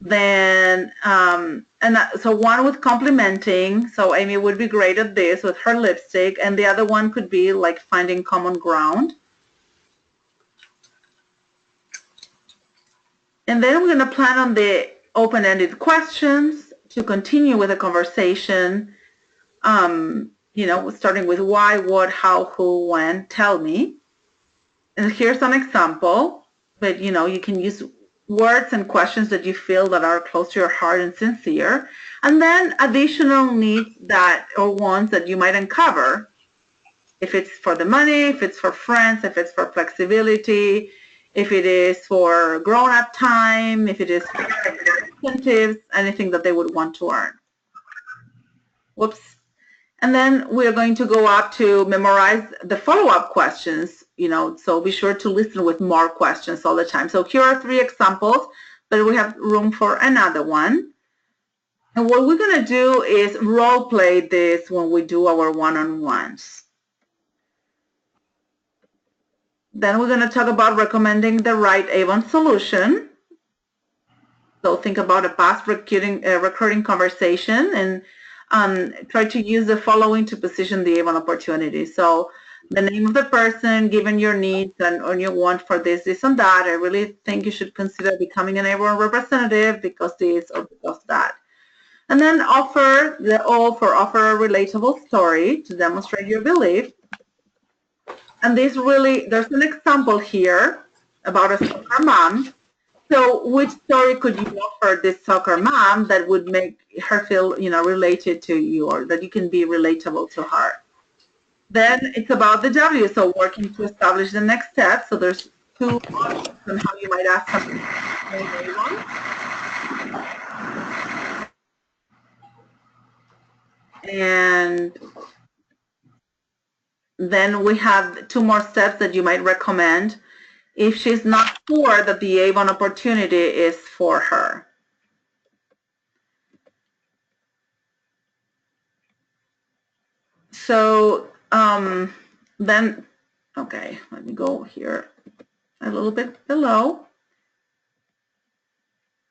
Then, so one with complimenting. So Amy would be great at this with her lipstick, and the other one could be like finding common ground. And then we're going to plan on the open-ended questions to continue with the conversation. Starting with why, what, how, who, when, tell me. And here's an example, but you can use words and questions that you feel that are close to your heart and sincere. And then additional needs or wants that you might uncover. If it's for the money, if it's for friends, if it's for flexibility, if it is for grown-up time, if it is for incentives, anything that they would want to earn. Whoops. And then we're going to go up to memorize the follow-up questions, so be sure to listen with more questions all the time. So here are 3 examples, but we have room for another one. And what we're going to do is role play this when we do our one-on-ones. Then we're going to talk about recommending the right Avon solution. So think about a past recurring conversation and try to use the following to position the Avon opportunity. So the name of the person, given your needs and your want for this, and that, I really think you should consider becoming an Avon representative because this or because that. And then offer a relatable story to demonstrate your belief. And there's an example here about a soccer mom. So which story could you offer this soccer mom that would make her feel, related to you, or that you can be relatable to her? Then it's about the W, so working to establish the next step. So there's 2 options on how you might ask something. And then we have 2 more steps that you might recommend if she's not sure that the Avon opportunity is for her. So then, okay, let me go here a little bit below.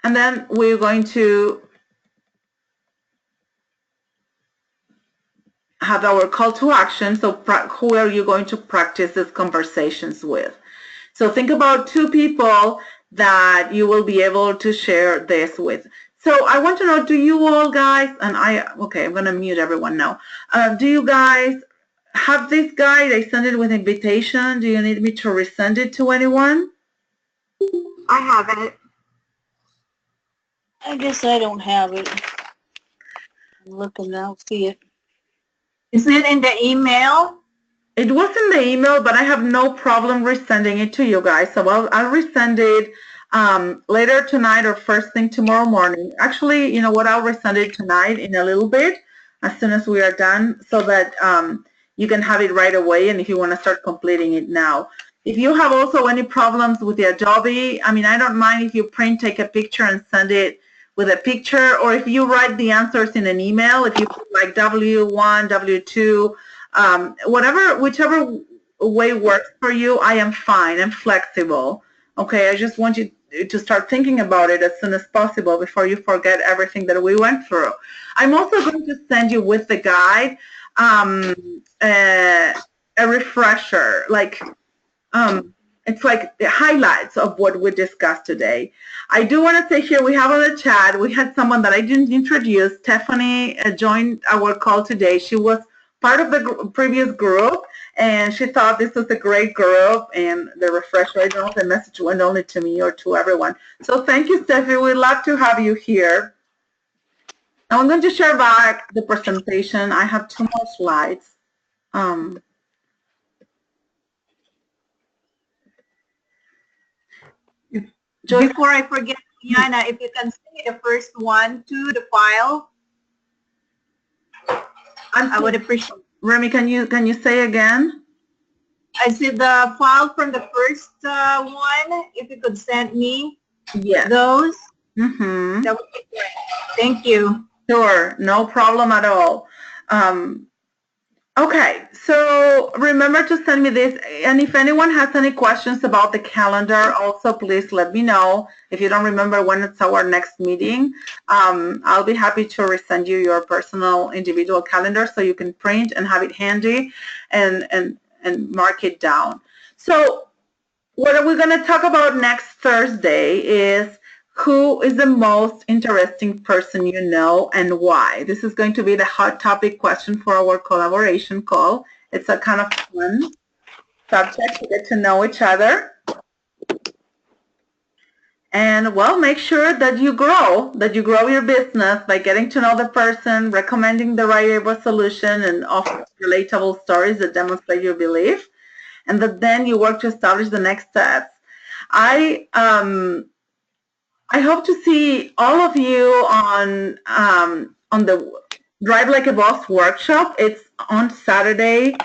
And then we're going to have our call to action. So who are you going to practice these conversations with? So think about 2 people that you will be able to share this with. So I want to know, do you all guys, and I'm going to mute everyone now. Do you guys have this guide? I sent it with invitation. Do you need me to resend it to anyone? I have it. I guess I don't have it. I'm looking now, see it. Is it in the email? It was in the email, but I have no problem resending it to you guys. So I'll resend it later tonight or first thing tomorrow morning. Actually, you know what? I'll resend it tonight in a little bit as soon as we are done so that you can have it right away, and if you want to start completing it now. If you have also any problems with the Adobe, I mean, I don't mind if you take a picture and send it with a picture, or if you write the answers in an email, if you put like W1, W2, whichever way works for you, I am fine. I'm flexible. Okay, I just want you to start thinking about it as soon as possible before you forget everything that we went through. I'm also going to send you with the guide a refresher, like it's like the highlights of what we discussed today. I do want to say here, we have on the chat, we had someone that I didn't introduce. Stephanie joined our call today. She was part of the previous group, and she thought this was a great group, and the refresh rate of the message went only to me or to everyone. So thank you, Stephanie. We'd love to have you here. Now I'm going to share back the presentation. I have 2 more slides. Before I forget, Yana, if you can say the first one to the file, I would appreciate. Remy, can you say again? I said the file from the first one, if you could send me those, that would be great. Thank you. Sure, no problem at all. Okay, so remember to send me this, and if anyone has any questions about the calendar, also please let me know. If you don't remember when it's our next meeting, I'll be happy to resend you your personal individual calendar so you can print and have it handy and mark it down. So what we're going to talk about next Thursday is who is the most interesting person you know and why. This is going to be the hot topic question for our collaboration call. It's a kind of fun subject to get to know each other. And well, make sure that you grow your business by getting to know the person, recommending the right able solution, and offering relatable stories that demonstrate your belief. And that then you work to establish the next steps. I hope to see all of you on the Drive Like a Boss workshop. It's on Saturday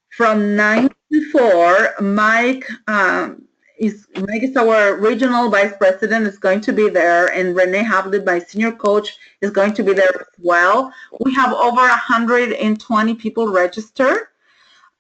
from 9 to 4. Mike is our regional vice president, is going to be there, and Renee Havlid, my senior coach, is going to be there as well. We have over 120 people registered.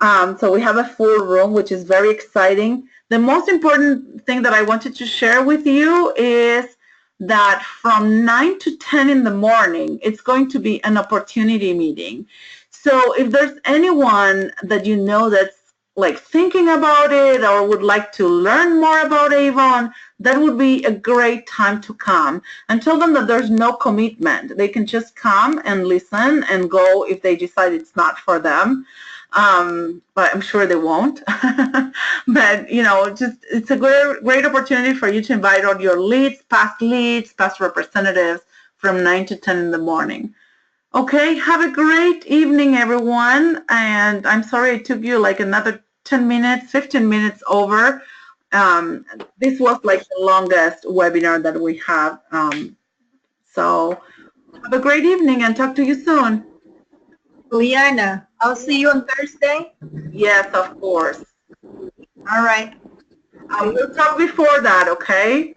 So we have a full room, which is very exciting. The most important thing that I wanted to share with you is that from 9 to 10 in the morning, it's going to be an opportunity meeting. So if there's anyone that you know that's like thinking about it or would like to learn more about Avon, that would be a great time to come. And tell them that there's no commitment. They can just come and listen and go if they decide it's not for them. But I'm sure they won't. But, you know, just it's a great opportunity for you to invite all your leads, past representatives from 9 to 10 in the morning. Okay, have a great evening, everyone. And I'm sorry it took you like another 10 minutes, 15 minutes over. This was like the longest webinar that we have. So have a great evening and talk to you soon. Liana, I'll see you on Thursday. Yes, of course. All right. I will talk before that, okay?